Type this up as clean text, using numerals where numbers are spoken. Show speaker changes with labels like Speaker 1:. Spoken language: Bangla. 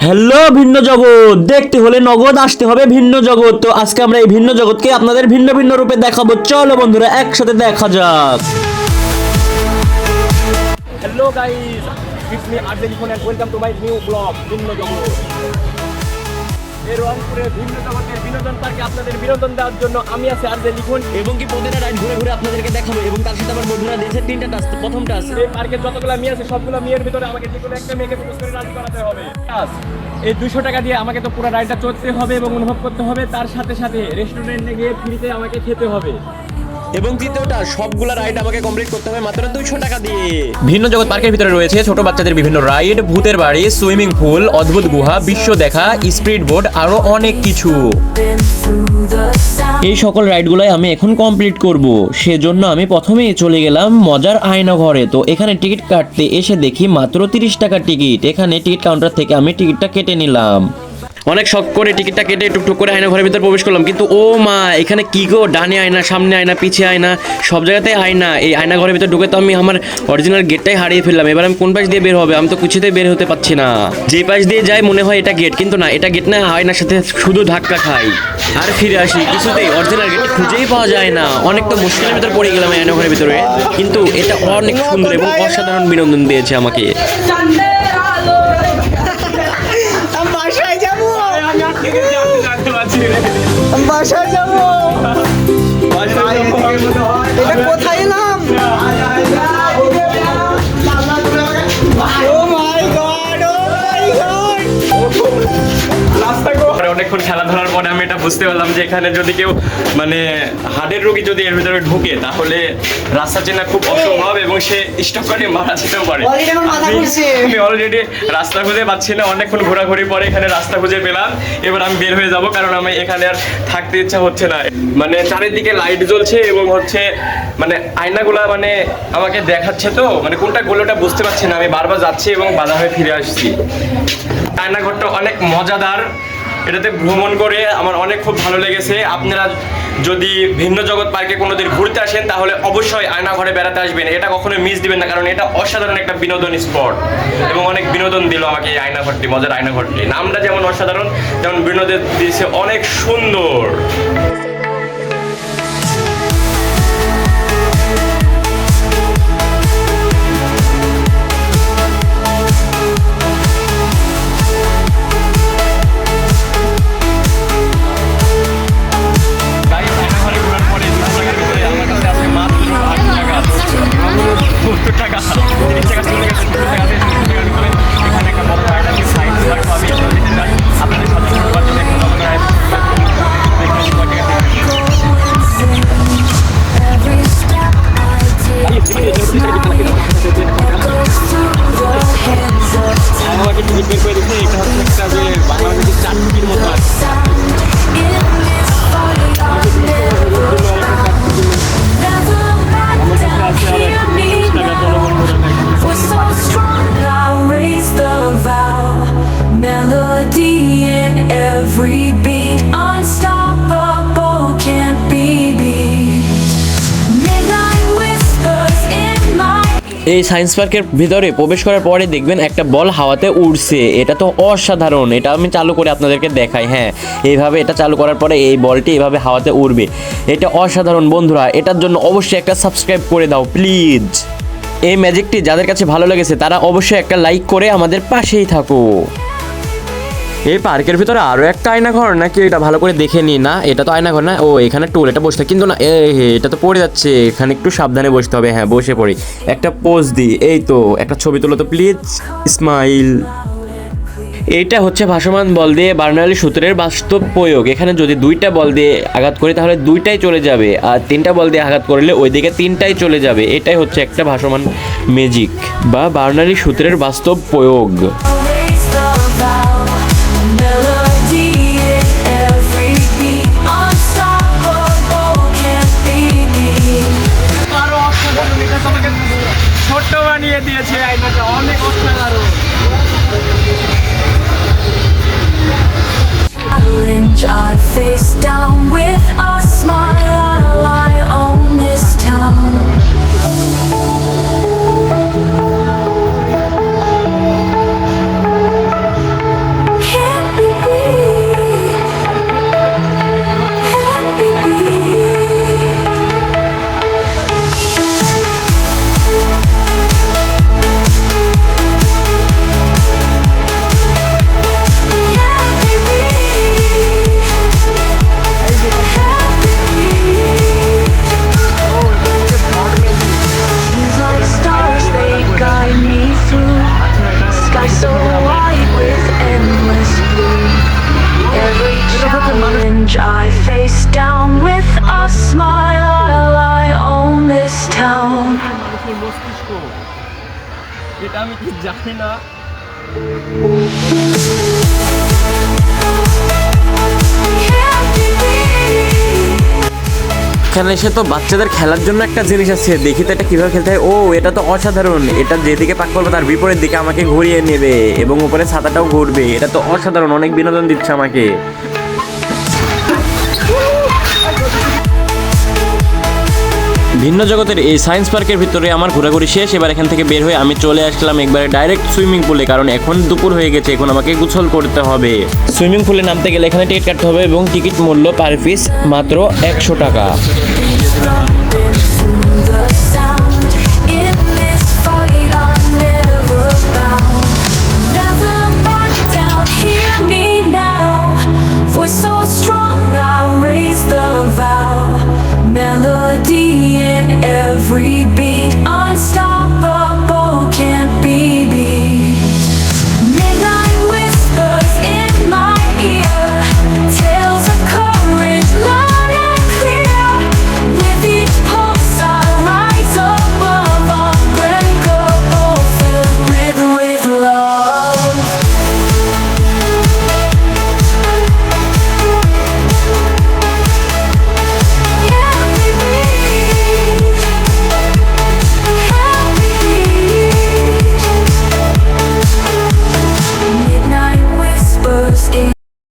Speaker 1: হ্যালো ভিন্ন জগৎ দেখতে হলে নগদ আসতে হবে ভিন্ন জগৎ। তো আজকে আমরা এই ভিন্ন জগৎকে আপনাদের ভিন্ন ভিন্ন রূপে দেখাবো। চলো বন্ধুরা একসাথে দেখা যাক।
Speaker 2: Hello guys, it's me RJ Likhon and welcome to my new blog ভিন্ন জগৎ। এই রংপুরের ভিন্ন জগতের বিনোদন পার্কে আপনাদের বিনোদন দেওয়ার জন্য আমি আছি আরজে লিখন
Speaker 1: এবং কি প্রতিটা রাইড ঘুরে ঘুরে আপনাদেরকে দেখাবো এবং তার সাথে আমার বন্ধুরা দেশের তিনটা টাস্ক। প্রথম টাস্ক,
Speaker 2: এই পার্কে যতগুলো মেয়ে আছে সবগুলো মেয়ের ভিতরে আমাকে যে কোনো একটা মেয়েকে প্রপোজ করে রাজি করাতে হবে। এই 200 টাকা দিয়ে আমাকে তো পুরো রাইডটা চড়তে হবে এবং অনুভব করতে হবে, তার সাথে সাথে রেস্টুরেন্টে গিয়ে ফ্রিতে আমাকে খেতে হবে।
Speaker 1: এবং তৃতীয়টা সবগুলা রাইড আমাকে কমপ্লিট করতে হবে মাত্র 200 টাকা দিয়ে।
Speaker 3: ভিন্ন জগৎ পার্কের ভিতরে রয়েছে ছোট বাচ্চাদের বিভিন্ন রাইড, ভূতের বাড়ি, সুইমিং পুল, অদ্ভুত গুহা, বিশ্ব দেখা, স্পিড বোট, আরো অনেক কিছু।
Speaker 1: এই সকল রাইডগুলাই আমি এখন কমপ্লিট করব, সেজন্য আমি প্রথমেই চলে গেলাম মজার আয়না ঘরে। তো এখানে টিকিট কাটতে এসে দেখি মাত্র 30 টাকা টিকিট। এখানে টিকিট কাউন্টার থেকে আমি টিকিটটা কেটে নিলাম।
Speaker 3: অনেক শখ করে টিকিটটা কেটে টুকটুক করে আয়না ঘরের ভিতরে প্রবেশ করলাম, কিন্তু ও মা, এখানে কি গো, ডানে আয়না, সামনে আয়না, পিছে আয়না, সব জায়গাতে আয়না। এই আয়না ঘরের ভিতরে ঢুকে তো আমি আমার অরিজিনাল গেটটাই হারিয়ে ফেললাম। এবার আমি কোন পাশ দিয়ে বের হবে, আমি তো কিছুতেই বের হতে পারছি না। যে পাশ দিয়ে যাই মনে হয় এটা গেট, কিন্তু না, এটা গেট না, আয়নার সাথে শুধু ধাক্কা খাই আর ফিরে আসি। কিছুতেই অরিজিনাল গেট খুঁজেই পাওয়া যায় না। অনেক তো মুশকিলের ভিতরে পড়ে গেলাম আয়না ঘরের ভিতরে, কিন্তু এটা অনেক সুন্দর এবং অসাধারণ বিনোদন দিয়েছে আমাকে।
Speaker 4: বাসায় যাবো। এটা কোথায় এলাম?
Speaker 2: অনেকক্ষণ খেলাধুলার পরে আমি এটা বুঝতে পারলাম যে এখানে যদি কেউ মানে হার্টের রোগী যদি এর ভিতরে ঢুকে তাহলে রাস্তা চেনা খুব অসম্ভব এবং সে স্টক করে মারা যেতেও পারে। আমি অলরেডি রাস্তা খুঁজে পাচ্ছি না, অনেকক্ষণ ঘোরাঘুরি পরে এখানে রাস্তা খুঁজে পেলাম। এবার আমি বের হয়ে যাব, কারণ আমি এখানে আর থাকতে ইচ্ছা হচ্ছে না। মানে চারিদিকে লাইট জ্বলছে এবং হচ্ছে মানে আয়নাগুলা মানে আমাকে দেখাচ্ছে, তো মানে কোনটা গোলটা বুঝতে পারছি না। আমি বারবার যাচ্ছি এবং বাধা হয়ে ফিরে আসছি। আয়নাঘরটা অনেক মজাদার, এটাতে ভ্রমণ করে আমার অনেক খুব ভালো লেগেছে। আপনারা যদি ভিন্ন জগৎ পার্কে কোনোদিন ঘুরতে আসেন তাহলে অবশ্যই আয়না ঘরে বেড়াতে আসবেন, এটা কখনোই মিস দিবেন না, কারণ এটা অসাধারণ একটা বিনোদন স্পট এবং অনেক বিনোদন দিল আমাকে এই আয়না ঘরটি, মজার আয়না ঘরটি। নামটা যেমন অসাধারণ, যেমন বিনোদন দিয়েছে অনেক সুন্দর।
Speaker 3: এই সায়েন্স পার্কের ভিতরে প্রবেশ করার পরে দেখবেন একটা বল হাওয়াতে উড়ছে। এটা তো অসাধারণ, এটা আমি চালু করে আপনাদেরকে দেখাই। হ্যাঁ, এইভাবে এটা চালু করার পরে এই বলটি এইভাবে হাওয়াতে উড়বে। এটা অসাধারণ বন্ধুরা, এটার জন্য অবশ্যই একটা সাবস্ক্রাইব করে দাও প্লিজ। এই ম্যাজিকটি যাদের কাছে ভালো লেগেছে তারা অবশ্যই একটা লাইক করে আমাদের পাশেই থাকো। এই পার্কের ভিতরে আরও একটা আয়নাঘর নাকি, এটা ভালো করে দেখে নি না। এটা তো আয়নাঘর না, ও এখানে টুল, এটা বসতে, কিন্তু না এটা তো পড়ে যাচ্ছে। এখানে একটু সাবধানে বসতে হবে। হ্যাঁ, বসে পড়ি, একটা পোজ দিই। এই তো একটা ছবি তুলো তো প্লিজ, স্মাইল। এইটা হচ্ছে ভাসমান বল দিয়ে বার্নালি সূত্রের বাস্তব প্রয়োগ। এখানে যদি 2টা বল দিয়ে আঘাত করি তাহলে 2টাই চলে যাবে, আর 3টা বল দিয়ে আঘাত করলে ওইদিকে 3টাই চলে যাবে। এটাই হচ্ছে একটা ভাসমান ম্যাজিক বা বার্নালি সূত্রের বাস্তব প্রয়োগ।
Speaker 2: ছোট্ট বানিয়ে দিয়েছে আয়নাটা, অনেক অসাধারণ।
Speaker 5: I face down with a smile. I own this town.
Speaker 2: জানি না।
Speaker 3: এখানে এসে তো বাচ্চাদের খেলার জন্য একটা জিনিস আছে, দেখি তো এটা কিভাবে খেলতে হয়। ও এটা তো অসাধারণ, এটা যেদিকে পাক করবে তার বিপরীত দিকে আমাকে ঘুরিয়ে নেবে এবং উপরে ছাতাটাও ঘুরবে। এটা তো অসাধারণ, অনেক বিনোদন দিচ্ছে আমাকে। ভিন্ন জগতের এই সায়েন্স পার্কের ভিতরে আমার ঘোরাঘুরি শেষ। এবার এখান থেকে বের হয়ে আমি চলে আসলাম একবারে ডাইরেক্ট সুইমিং পুলে, কারণ এখন দুপুর হয়ে গেছে, এখন আমাকে গোসল করতে হবে। সুইমিং পুলে নামতে গেলে এখানে টিকিট কাটতে হবে এবং টিকিট মূল্য পার পিস মাত্র 100 টাকা।